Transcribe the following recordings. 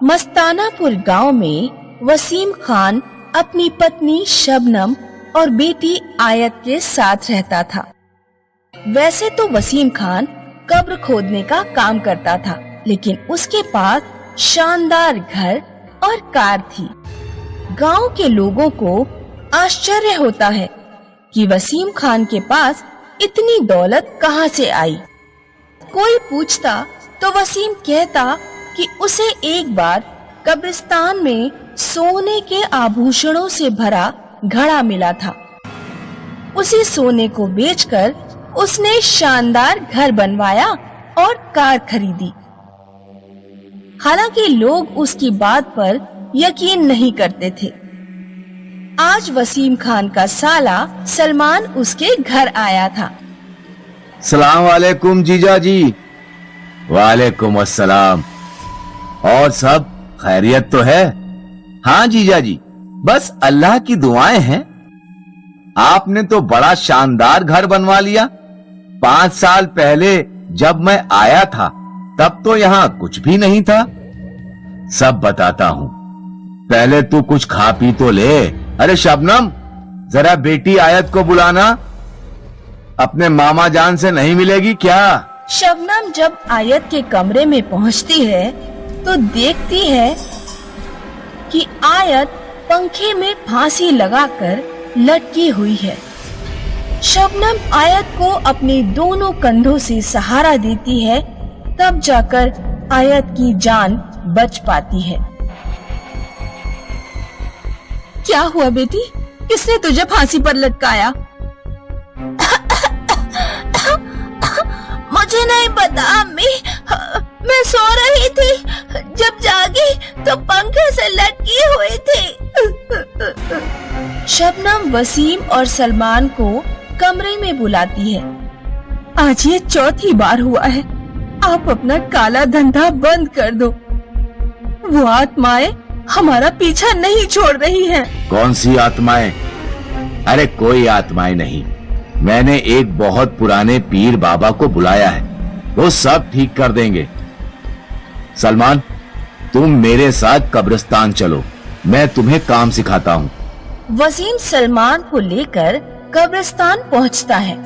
मस्तानापुर गांव में वसीम खान अपनी पत्नी शबनम और बेटी आयत के साथ रहता था। वैसे तो वसीम खान कब्र खोदने का काम करता था, लेकिन उसके पास शानदार घर और कार थी। गांव के लोगों को आश्चर्य होता है कि वसीम खान के पास इतनी दौलत कहां से आई। कोई पूछता तो वसीम कहता कि उसे एक बार कब्रिस्तान में सोने के आभूषणों से भरा घड़ा मिला था। उसी सोने को बेचकर उसने शानदार घर बनवाया और कार खरीदी। हालांकि लोग उसकी बात पर यकीन नहीं करते थे। आज वसीम खान का साला सलमान उसके घर आया था। सलाम वालेकुम जीजा जी। वालेकुम अस्सलाम। और सब खैरियत तो है? हाँ जीजा जी, बस अल्लाह की दुआएं हैं। आपने तो बड़ा शानदार घर बनवा लिया। 5 साल पहले जब मैं आया था तब तो यहाँ कुछ भी नहीं था। सब बताता हूँ, पहले तू कुछ खा पी तो ले। अरे शबनम, जरा बेटी आयत को बुलाना। अपने मामा जान से नहीं मिलेगी क्या? शबनम जब आयत के कमरे में पहुंचती है तो देखती है कि आयत पंखे में फांसी लगाकर लटकी हुई है। शबनम आयत को अपने दोनों कंधों से सहारा देती है, तब जाकर आयत की जान बच पाती है। क्या हुआ बेटी? किसने तुझे फांसी पर लटकाया? मुझे नहीं पता अम्मी, मैं सो रही थी, जब जागी तो पंखे से लटकी हुई थी। शबनम वसीम और सलमान को कमरे में बुलाती है। आज ये चौथी बार हुआ है, आप अपना काला धंधा बंद कर दो। वो आत्माएं हमारा पीछा नहीं छोड़ रही हैं। कौन सी आत्माएं? अरे कोई आत्माएं नहीं। मैंने एक बहुत पुराने पीर बाबा को बुलाया है, वो सब ठीक कर देंगे। सलमान, तुम मेरे साथ कब्रिस्तान चलो, मैं तुम्हें काम सिखाता हूँ। वसीम सलमान को लेकर कब्रिस्तान पहुँचता है।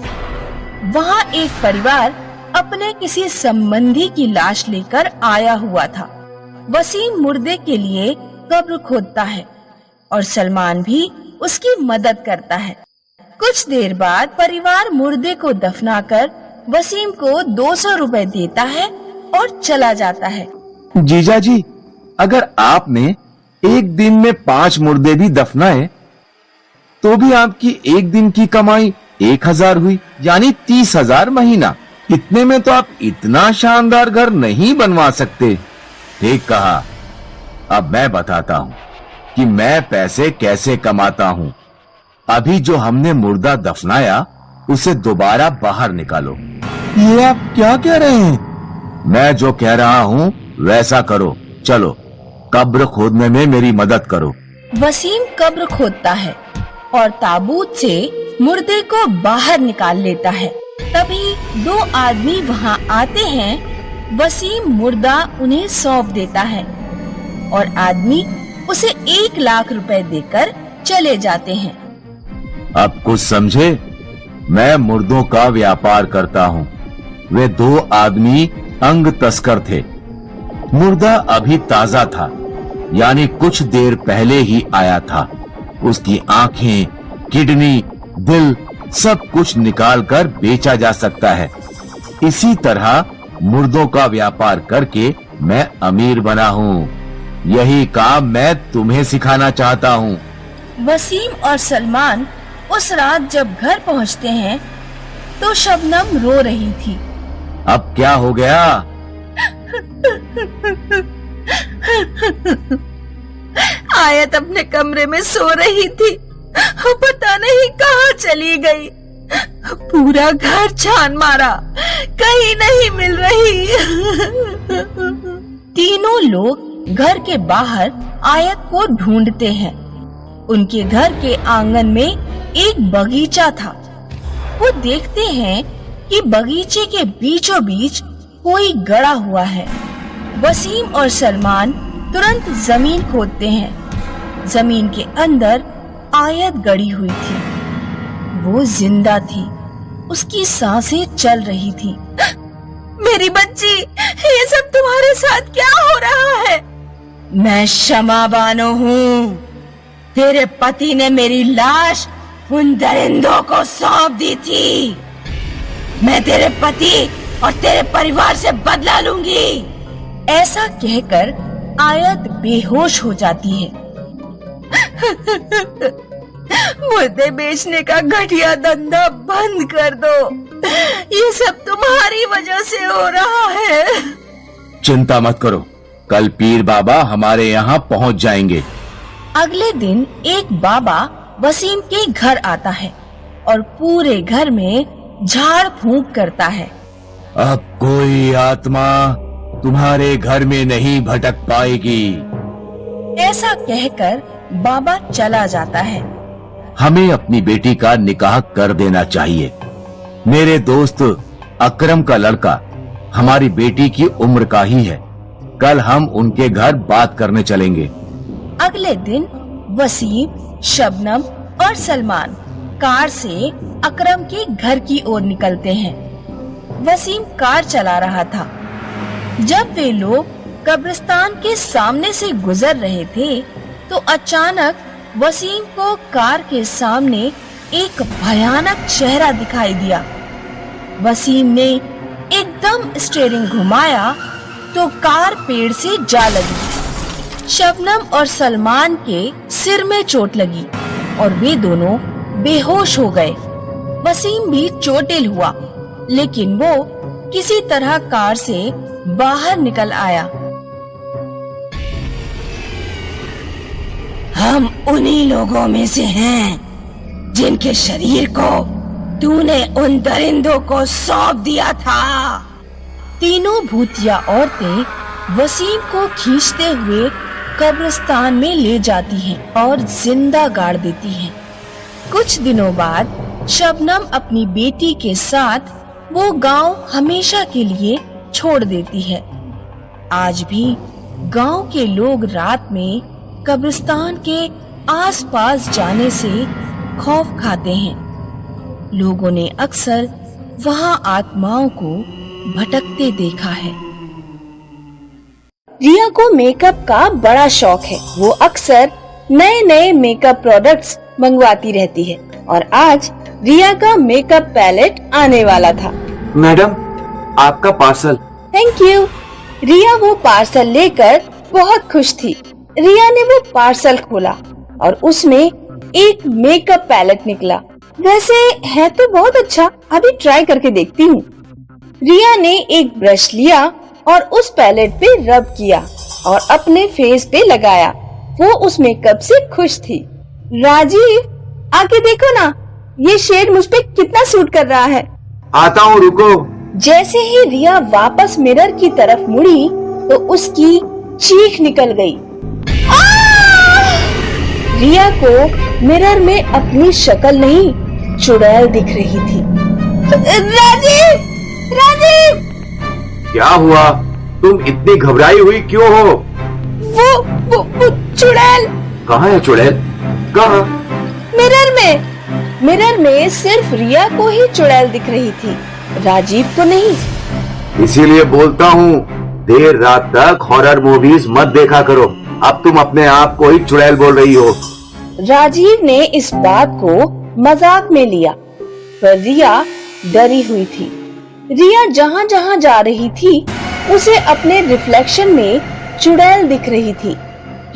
वहाँ एक परिवार अपने किसी संबंधी की लाश लेकर आया हुआ था। वसीम मुर्दे के लिए कब्र खोदता है और सलमान भी उसकी मदद करता है। कुछ देर बाद परिवार मुर्दे को दफनाकर वसीम को 200 रुपए देता है और चला जाता है। जीजा जी, अगर आपने एक दिन में 5 मुर्दे भी दफनाए तो भी आपकी एक दिन की कमाई 1000 हुई, यानी 30,000 महीना। इतने में तो आप इतना शानदार घर नहीं बनवा सकते। ठीक कहा। अब मैं बताता हूँ कि मैं पैसे कैसे कमाता हूँ। अभी जो हमने मुर्दा दफनाया उसे दोबारा बाहर निकालो। ये आप क्या कह रहे हैं? मैं जो कह रहा हूँ वैसा करो। चलो कब्र खोदने में मेरी मदद करो। वसीम कब्र खोदता है और ताबूत से मुर्दे को बाहर निकाल लेता है। तभी 2 आदमी वहाँ आते हैं। वसीम मुर्दा उन्हें सौंप देता है और आदमी उसे 1 लाख रुपए देकर चले जाते हैं। अब कुछ समझे? मैं मुर्दों का व्यापार करता हूँ। वे 2 आदमी अंग तस्कर थे। मुर्दा अभी ताजा था, यानी कुछ देर पहले ही आया था। उसकी आंखें, किडनी, दिल सब कुछ निकालकर बेचा जा सकता है। इसी तरह मुर्दों का व्यापार करके मैं अमीर बना हूँ। यही काम मैं तुम्हें सिखाना चाहता हूँ। वसीम और सलमान उस रात जब घर पहुँचते हैं तो शबनम रो रही थी। अब क्या हो गया? आयत अपने कमरे में सो रही थी, पता नहीं कहाँ चली गई। पूरा घर छान मारा, कहीं नहीं मिल रही। तीनों लोग घर के बाहर आयत को ढूंढते हैं। उनके घर के आंगन में एक बगीचा था। वो देखते हैं कि बगीचे के बीचों बीच कोई गड़ा हुआ है। वसीम और सलमान तुरंत जमीन खोदते हैं। जमीन के अंदर आयत गड़ी हुई थी। वो जिंदा थी, उसकी सांसें चल रही थी। मेरी बच्ची, ये सब तुम्हारे साथ क्या हो रहा है? मैं शमा बानो हूँ। तेरे पति ने मेरी लाश उन दरिंदों को सौंप दी थी। मैं तेरे पति और तेरे परिवार से बदला लूंगी। ऐसा कहकर आयत बेहोश हो जाती है। मुर्दे बेचने का घटिया धंधा बंद कर दो। ये सब तुम्हारी वजह से हो रहा है। चिंता मत करो, कल पीर बाबा हमारे यहाँ पहुँच जाएंगे। अगले दिन एक बाबा वसीम के घर आता है और पूरे घर में झाड़ फूंक करता है। अब कोई आत्मा तुम्हारे घर में नहीं भटक पाएगी। ऐसा कहकर बाबा चला जाता है। हमें अपनी बेटी का निकाह कर देना चाहिए। मेरे दोस्त अकरम का लड़का हमारी बेटी की उम्र का ही है। कल हम उनके घर बात करने चलेंगे। अगले दिन वसीम, शबनम और सलमान कार से अकरम के घर की ओर निकलते हैं। वसीम कार चला रहा था। जब वे लोग कब्रिस्तान के सामने से गुजर रहे थे तो अचानक वसीम को कार के सामने एक भयानक चेहरा दिखाई दिया। वसीम ने एकदम स्टीयरिंग घुमाया तो कार पेड़ से जा लगी। शबनम और सलमान के सिर में चोट लगी और वे दोनों बेहोश हो गए। वसीम भी चोटिल हुआ, लेकिन वो किसी तरह कार से बाहर निकल आया। हम उन्हीं लोगों में से हैं जिनके शरीर को तूने उन दरिंदों को सौंप दिया था। तीनों भूतिया औरतें वसीम को खींचते हुए कब्रिस्तान में ले जाती हैं और जिंदा गाड़ देती हैं। कुछ दिनों बाद शबनम अपनी बेटी के साथ वो गांव हमेशा के लिए छोड़ देती है। आज भी गांव के लोग रात में कब्रिस्तान के आसपास जाने से खौफ खाते हैं। लोगों ने अक्सर वहां आत्माओं को भटकते देखा है। रिया को मेकअप का बड़ा शौक है। वो अक्सर नए नए मेकअप प्रोडक्ट्स मंगवाती रहती है और आज रिया का मेकअप पैलेट आने वाला था। मैडम, आपका पार्सल। Thank you. रिया वो पार्सल लेकर बहुत खुश थी। रिया ने वो पार्सल खोला और उसमें एक मेकअप पैलेट निकला। वैसे है तो बहुत अच्छा, अभी ट्राई करके देखती हूँ। रिया ने एक ब्रश लिया और उस पैलेट पे रब किया और अपने फेस पे लगाया। वो उस मेकअप से खुश थी। राजीव, आके देखो ना, ये शेड मुझ पे कितना सूट कर रहा है। आता हूँ, रुको। जैसे ही रिया वापस मिरर की तरफ मुड़ी तो उसकी चीख निकल गई। रिया को मिरर में अपनी शक्ल नहीं, चुड़ैल दिख रही थी। राजीव, राजीव! क्या हुआ? तुम इतनी घबराई हुई क्यों हो? वो चुड़ैल। कहाँ है चुड़ैल? कहाँ? मिरर में सिर्फ रिया को ही चुड़ैल दिख रही थी, राजीव को नहीं। इसीलिए बोलता हूँ, देर रात तक हॉरर मूवीज मत देखा करो। अब तुम अपने आप को ही चुड़ैल बोल रही हो। राजीव ने इस बात को मजाक में लिया, पर रिया डरी हुई थी। रिया जहाँ जहाँ जा रही थी उसे अपने रिफ्लेक्शन में चुड़ैल दिख रही थी।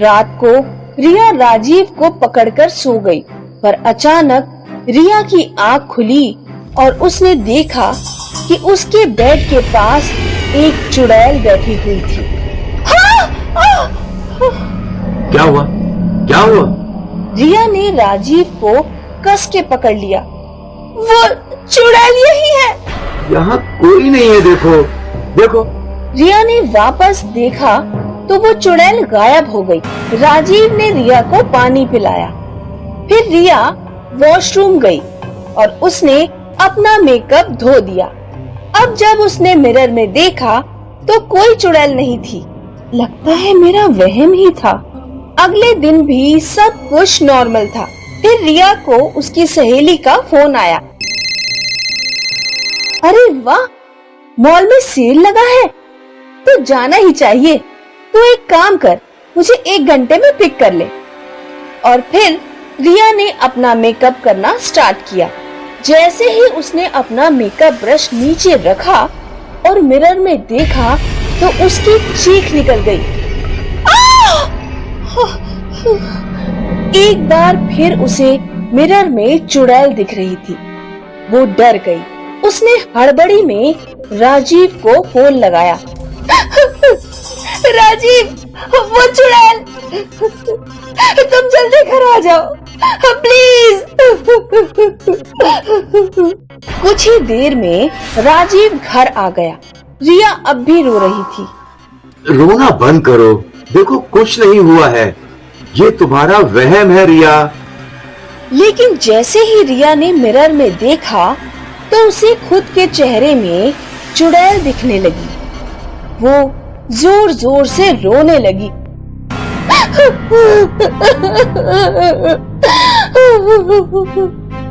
रात को रिया राजीव को पकड़कर सो गई, पर अचानक रिया की आँख खुली और उसने देखा कि उसके बेड के पास एक चुड़ैल बैठी हुई थी। क्या हुआ? क्या हुआ? रिया ने राजीव को कस के पकड़ लिया। वो चुड़ैल यही है। यहाँ कोई नहीं है, देखो देखो। रिया ने वापस देखा तो वो चुड़ैल गायब हो गई। राजीव ने रिया को पानी पिलाया। फिर रिया वॉशरूम गई और उसने अपना मेकअप धो दिया। अब जब उसने मिरर में देखा तो कोई चुड़ैल नहीं थी। लगता है मेरा वहम ही था। अगले दिन भी सब कुछ नॉर्मल था। फिर रिया को उसकी सहेली का फोन आया। अरे वाह, मॉल में सेल लगा है तो जाना ही चाहिए। तो एक काम कर, मुझे 1 घंटे में पिक कर ले। और फिर रिया ने अपना मेकअप करना स्टार्ट किया। जैसे ही उसने अपना मेकअप ब्रश नीचे रखा और मिरर में देखा तो उसकी चीख निकल गई। एक बार फिर उसे मिरर में चुड़ैल दिख रही थी। वो डर गई। उसने हड़बड़ी में राजीव को फोन लगाया। राजीव, वो चुड़ैल, तुम जल्दी घर आ जाओ प्लीज। कुछ ही देर में राजीव घर आ गया। रिया अब भी रो रही थी। रोना बंद करो, देखो कुछ नहीं हुआ है, ये तुम्हारा वहम है रिया। लेकिन जैसे ही रिया ने मिरर में देखा तो उसे खुद के चेहरे में चुड़ैल दिखने लगी। वो जोर जोर से रोने लगी।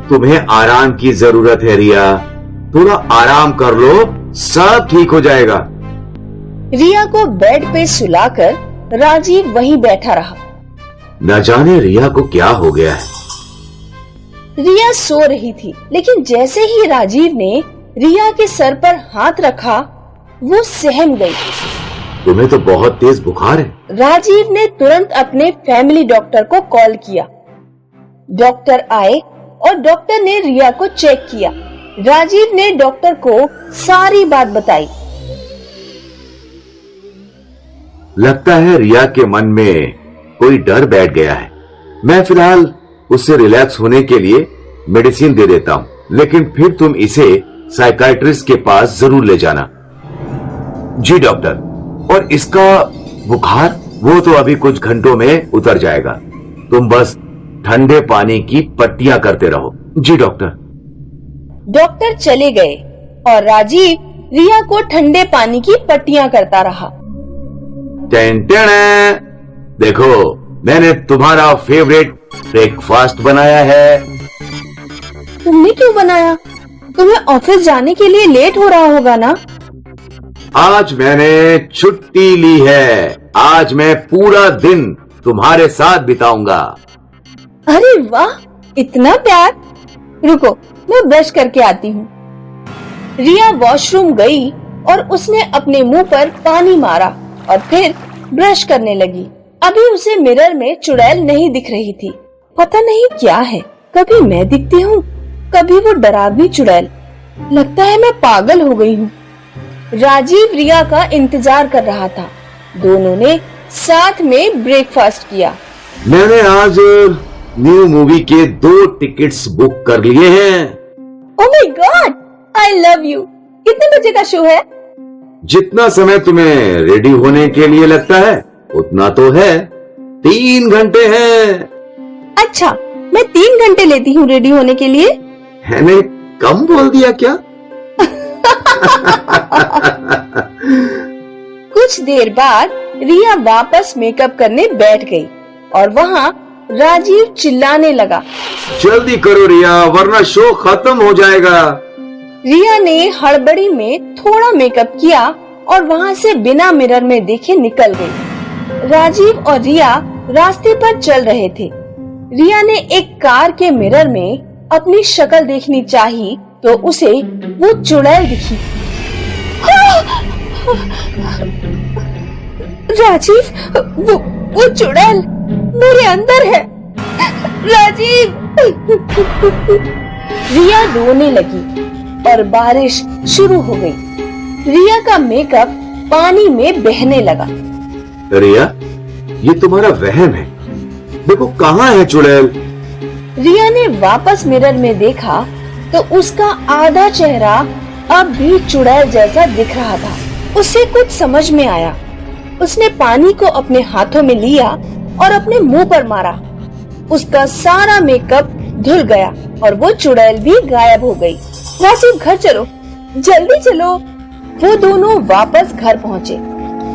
तुम्हें आराम की जरूरत है रिया, थोड़ा आराम कर लो, सब ठीक हो जाएगा। रिया को बेड पे सुलाकर राजीव वहीं बैठा रहा। न जाने रिया को क्या हो गया है। रिया सो रही थी, लेकिन जैसे ही राजीव ने रिया के सर पर हाथ रखा वो सहम गई। तुम्हें तो बहुत तेज बुखार है। राजीव ने तुरंत अपने फैमिली डॉक्टर को कॉल किया। डॉक्टर आए और डॉक्टर ने रिया को चेक किया। राजीव ने डॉक्टर को सारी बात बताई। लगता है रिया के मन में कोई डर बैठ गया है। मैं फिलहाल उससे रिलैक्स होने के लिए मेडिसिन दे देता हूं, लेकिन फिर तुम इसे साइकाइट्रिस्ट के पास जरूर ले जाना। जी डॉक्टर। और इसका बुखार, वो तो अभी कुछ घंटों में उतर जाएगा, तुम बस ठंडे पानी की पट्टियां करते रहो। जी डॉक्टर। डॉक्टर चले गए और राजीव रिया को ठंडे पानी की पट्टियां करता रहा। देखो, मैंने तुम्हारा फेवरेट ब्रेकफास्ट बनाया है। तुमने क्यों बनाया? तुम्हें ऑफिस जाने के लिए लेट हो रहा होगा ना? आज मैंने छुट्टी ली है, आज मैं पूरा दिन तुम्हारे साथ बिताऊंगा। अरे वाह, इतना प्यार। रुको, मैं ब्रश करके आती हूँ। रिया वॉशरूम गई और उसने अपने मुंह पर पानी मारा और फिर ब्रश करने लगी। अभी उसे मिरर में चुड़ैल नहीं दिख रही थी। पता नहीं क्या है, कभी मैं दिखती हूँ, कभी वो डरावनी चुड़ैल। लगता है मैं पागल हो गई हूँ। राजीव रिया का इंतजार कर रहा था। दोनों ने साथ में ब्रेकफास्ट किया। मैंने आज न्यू मूवी के 2 टिकट्स बुक कर लिए हैं। Oh my God, I love you. कितने बजे का शो है? जितना समय तुम्हें रेडी होने के लिए लगता है उतना तो है, 3 घंटे हैं। अच्छा, मैं 3 घंटे लेती हूँ रेडी होने के लिए। मैंने कम बोल दिया क्या? कुछ देर बाद रिया वापस मेकअप करने बैठ गई और वहाँ राजीव चिल्लाने लगा। जल्दी करो रिया, वरना शो खत्म हो जाएगा। रिया ने हड़बड़ी में थोड़ा मेकअप किया और वहाँ से बिना मिरर में देखे निकल गई। राजीव और रिया रास्ते पर चल रहे थे। रिया ने एक कार के मिरर में अपनी शक्ल देखनी चाही तो उसे वो चुड़ैल दिखी। राजीव, वो चुड़ैल मेरे अंदर है। राजीव। रिया रोने लगी और बारिश शुरू हो गई। रिया का मेकअप पानी में बहने लगा। रिया, ये तुम्हारा वहम है, देखो कहाँ है चुड़ैल। रिया ने वापस मिरर में देखा तो उसका आधा चेहरा अब भी चुड़ैल जैसा दिख रहा था। उसे कुछ समझ में आया। उसने पानी को अपने हाथों में लिया और अपने मुंह पर मारा। उसका सारा मेकअप धुल गया और वो चुड़ैल भी गायब हो गई। राजीव, घर चलो, जल्दी चलो। वो दोनों वापस घर पहुँचे।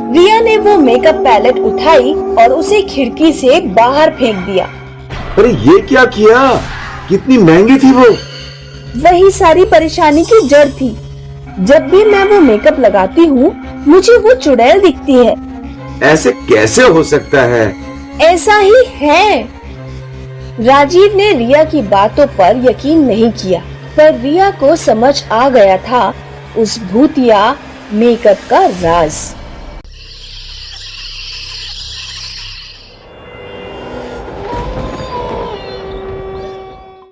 रिया ने वो मेकअप पैलेट उठाई और उसे खिड़की से बाहर फेंक दिया। अरे ये क्या किया? कितनी महंगी थी वो? वही सारी परेशानी की जड़ थी। जब भी मैं वो मेकअप लगाती हूँ मुझे वो चुड़ैल दिखती है। ऐसे कैसे हो सकता है? ऐसा ही है। राजीव ने रिया की बातों पर यकीन नहीं किया, पर रिया को समझ आ गया था उस भूतिया मेकअप का राज।